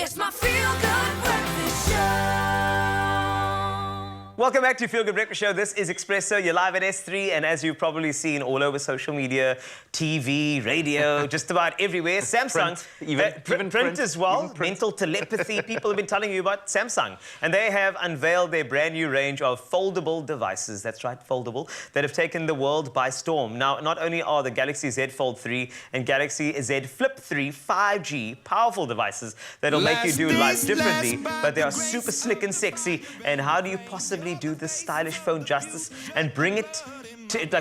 It's my Feel Good Breakfast Show. Welcome back to Feel Good Breakfast Show. This is Expresso. You're live at S3, and as you've probably seen all over social media, TV, radio, just about everywhere. Samsung, Even print as well. Mental telepathy. People have been telling you about Samsung, and they have unveiled their brand new range of foldable devices. That's right, foldable, that have taken the world by storm. Now, not only are the Galaxy Z Fold 3 and Galaxy Z Flip 3 5G powerful devices that'll make you do life differently, but they are super slick and sexy. And how do you possibly do this stylish phone justice and bring it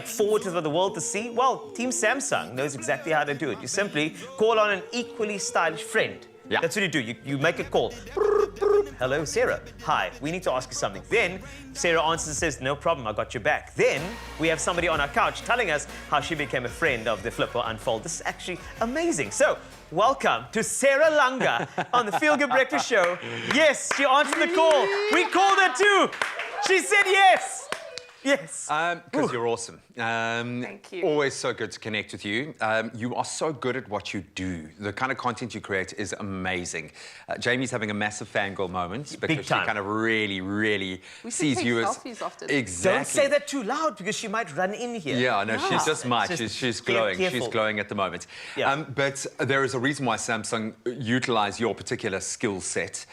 forward to the world to see? Well, Team Samsung knows exactly how to do it. You simply call on an equally stylish friend. Yeah. That's what you do. You make a call. Hello, Sarah. Hi, we need to ask you something. Then Sarah answers and says, no problem, I got your back. Then we have somebody on our couch telling us how she became a friend of the Flip or Unfold. This is actually amazing. So, welcome to Sarah Langa on the Feel Good Breakfast Show. Yes, she answered the call. We called her too. She said yes. Yes. Because you're awesome. Thank you. Always so good to connect with you. You are so good at what you do. The kind of content you create is amazing. Jamie's having a massive fangirl moment because she kind of really sees you as... selfies often. Exactly. Don't say that too loud because she might run in here. Yeah, no, she just might. Just She's be glowing. careful. She's glowing at the moment. Yeah. But there is a reason why Samsung utilize your particular skill set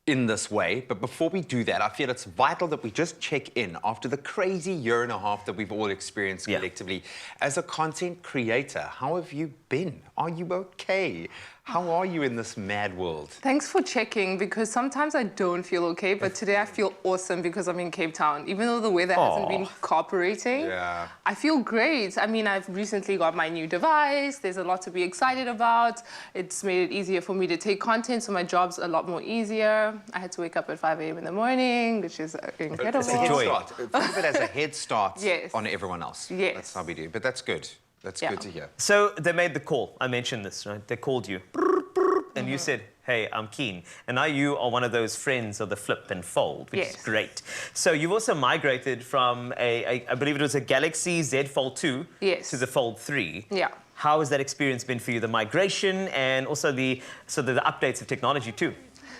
in this way. But before we do that, I feel it's vital that we just check in after the crazy year and a half that we've all experienced collectively. As a content creator, how have you been? Are you okay? How are you in this mad world? Thanks for checking, because sometimes I don't feel okay, but today I feel awesome because I'm in Cape Town. Even though the weather hasn't been cooperating, I feel great. I mean, I've recently got my new device. There's a lot to be excited about. It's made it easier for me to take content, so my job's a lot more easier. I had to wake up at 5 a.m. in the morning, which is incredible. It's a head start. Think of it as a head start Yes. on everyone else. Yes. That's how we do. But that's good. That's good to hear. So they made the call. I mentioned this, right? They called you. And you said, hey, I'm keen. And now you are one of those friends of the Flip and Fold, which is great. So you've also migrated from I believe it was a Galaxy Z Fold 2 to the Fold 3. Yeah. How has that experience been for you, the migration and also the updates of technology too?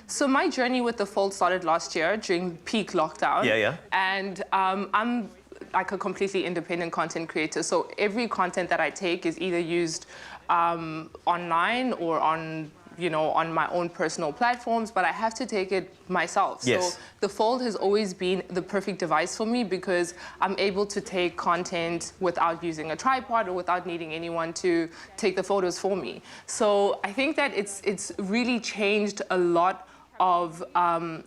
So my journey with the Fold started last year during peak lockdown. And I'm like a completely independent content creator. So every content that I take is either used online or on my own personal platforms, but I have to take it myself. So the Fold has always been the perfect device for me because I'm able to take content without using a tripod or without needing anyone to take the photos for me. So I think that it's really changed a lot of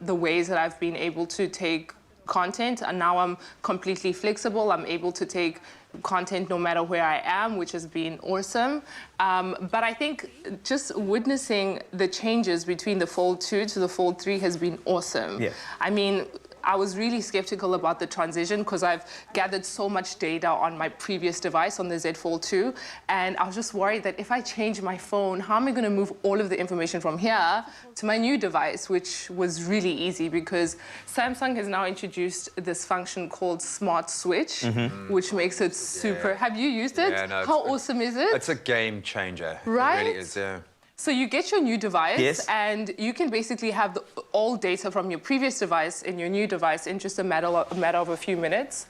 the ways that I've been able to take content, and now I'm completely flexible. I'm able to take content no matter where I am, which has been awesome. But I think just witnessing the changes between the Fold 2 to the Fold 3 has been awesome. I mean, I was really skeptical about the transition because I've gathered so much data on my previous device, on the Z Fold 2, and I was just worried that if I change my phone, how am I going to move all of the information from here to my new device, which was really easy because Samsung has now introduced this function called Smart Switch, which makes it super... Have you used it? Yeah, no, how awesome is it? It's a game changer. Right? It really is, yeah. So you get your new device, and you can basically have all data from your previous device in your new device in just a matter of a few minutes.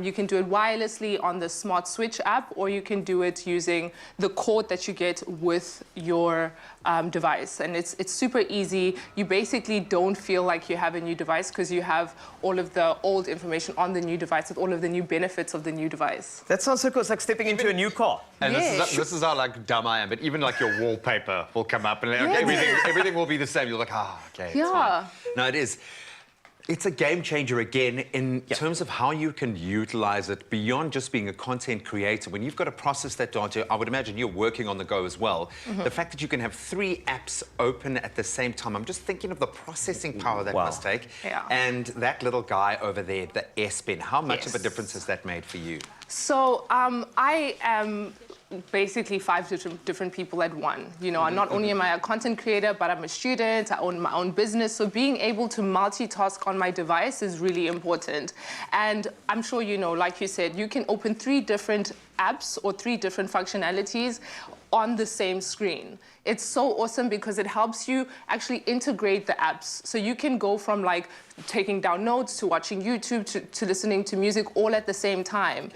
You can do it wirelessly on the Smart Switch app, or you can do it using the cord that you get with your device. And it's super easy. You basically don't feel like you have a new device because you have all of the old information on the new device with all of the new benefits of the new device. That sounds so cool. It's like stepping into a new car. And this is how like dumb I am, but even like your wallpaper will come up and everything will be the same. You're like, okay, it's fine. No, it is. It's a game changer again in terms of how you can utilize it beyond just being a content creator. When you've got to process that data, I would imagine you're working on the go as well. The fact that you can have 3 apps open at the same time, I'm just thinking of the processing power that must take. And that little guy over there, the S Pen, how much of a difference has that made for you? So I am basically 5 different people at one. You know, not only am I a content creator, but I'm a student, I own my own business. So being able to multitask on my device is really important. And I'm sure you know, like you said, you can open 3 different apps or 3 different functionalities on the same screen. it's so awesome because it helps you actually integrate the apps. So you can go from like taking down notes to watching YouTube to listening to music all at the same time.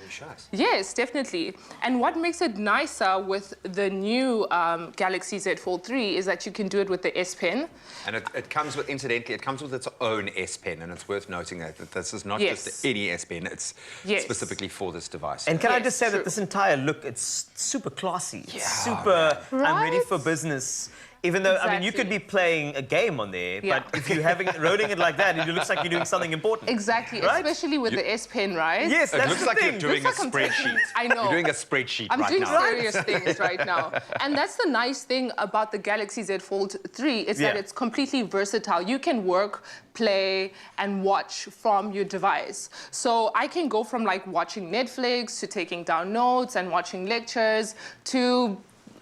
Yes, definitely. And what makes it nicer with the new Galaxy Z Fold 3 is that you can do it with the S Pen. And it comes with, incidentally, it comes with its own S Pen, and it's worth noting that this is not just any S Pen, it's specifically for this device. And can I just say that this entire look, it's super classy. It's super, I'm ready for business. Even though, I mean, you could be playing a game on there, but if you're rolling it like that, it looks like you're doing something important. Exactly, right? Especially with the S Pen, right? Yes, that's it looks like you're doing a spreadsheet. I know. You're doing a spreadsheet I'm right doing now. serious things right now. And that's the nice thing about the Galaxy Z Fold 3 is that it's completely versatile. You can work, play, and watch from your device. So I can go from like watching Netflix to taking down notes and watching lectures to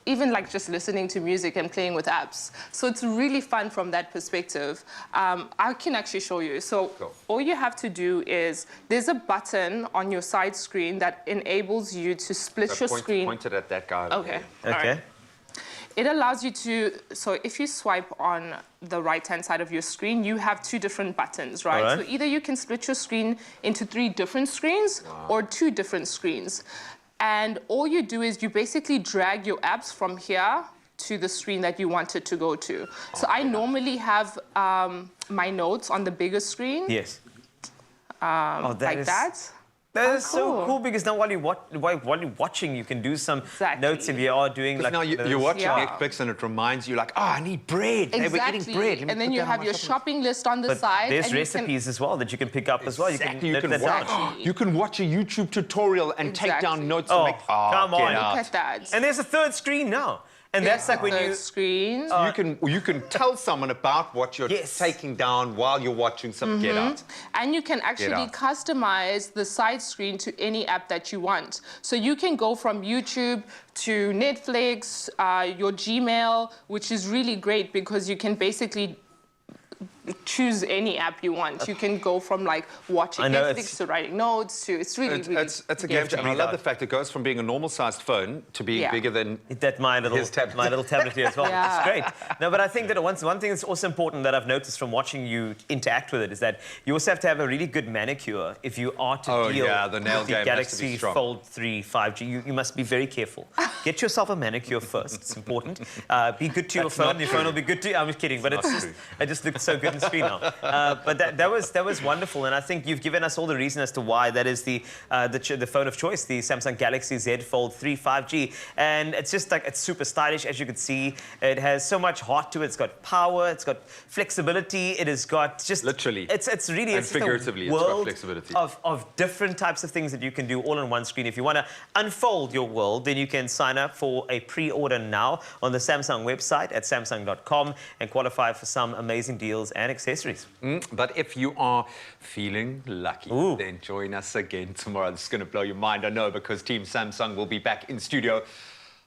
even like just listening to music and playing with apps. So it's really fun from that perspective. I can actually show you. So all you have to do is, there's a button on your side screen that enables you to split your screen. Pointed at that guy. Okay. Okay. Right. It allows you to, so if you swipe on the right-hand side of your screen, you have two different buttons, right? So either you can split your screen into 3 different screens or 2 different screens. And all you do is you basically drag your apps from here to the screen that you want it to go to. So I normally have my notes on the bigger screen. Yes. Like that. That is so cool because now while you're watching, you can do some notes if you are doing like. Now you're watching Netflix and it reminds you like, oh, I need bread. Exactly. Hey, we're eating bread. And then you have your shopping list on the side. There's recipes as well that you can pick up as well. You can watch a YouTube tutorial and take down notes. Oh, and make, come on. Look at that. And there's a 3rd screen now. And that's like when you screen. You can tell someone about what you're taking down while you're watching some Get Out. And you can actually customize the side screen to any app that you want. So you can go from YouTube to Netflix, your Gmail, which is really great because you can basically choose any app you want. You can go from like watching Netflix to writing notes to it's really it's a game changer. And I love the fact it goes from being a normal sized phone to being bigger than my little tablet here as well. It's great. No, but I think that one thing that's also important that I've noticed from watching you interact with it is that you also have to have a really good manicure if you are to deal the nail with game the Galaxy Fold 3 5G. You must be very careful. Get yourself a manicure first. It's important. Be good to your phone. Your phone will be good to you. I'm just kidding, but it just looks so good on screen now. But that was wonderful, and I think you've given us all the reason as to why that is the phone of choice, the Samsung Galaxy Z Fold 3 5G, and it's just like it's super stylish, as you can see. It has so much heart to it. It's got power. It's got flexibility. It has got just literally. It's really and figuratively. It's got flexibility of different types of things that you can do all on one screen. If you want to unfold your world, then you can sign up for a pre-order now on the Samsung website at samsung.com and qualify for some amazing deals and accessories. But if you are feeling lucky, then join us again tomorrow. This is going to blow your mind, I know, because Team Samsung will be back in studio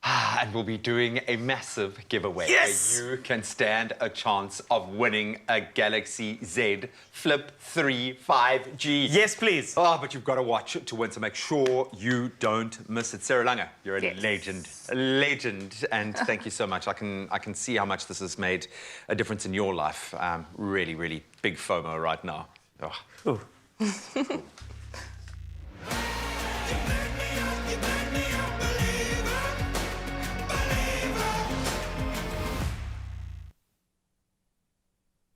and we'll be doing a massive giveaway. Yes! Where you can stand a chance of winning a Galaxy Z Flip 3 5G. Yes, please. Oh, but you've got to watch it to win, so make sure you don't miss it. Sarah Lange, you're a legend. A legend. And thank you so much. I can see how much this has made a difference in your life. Really, really big FOMO right now. Oh.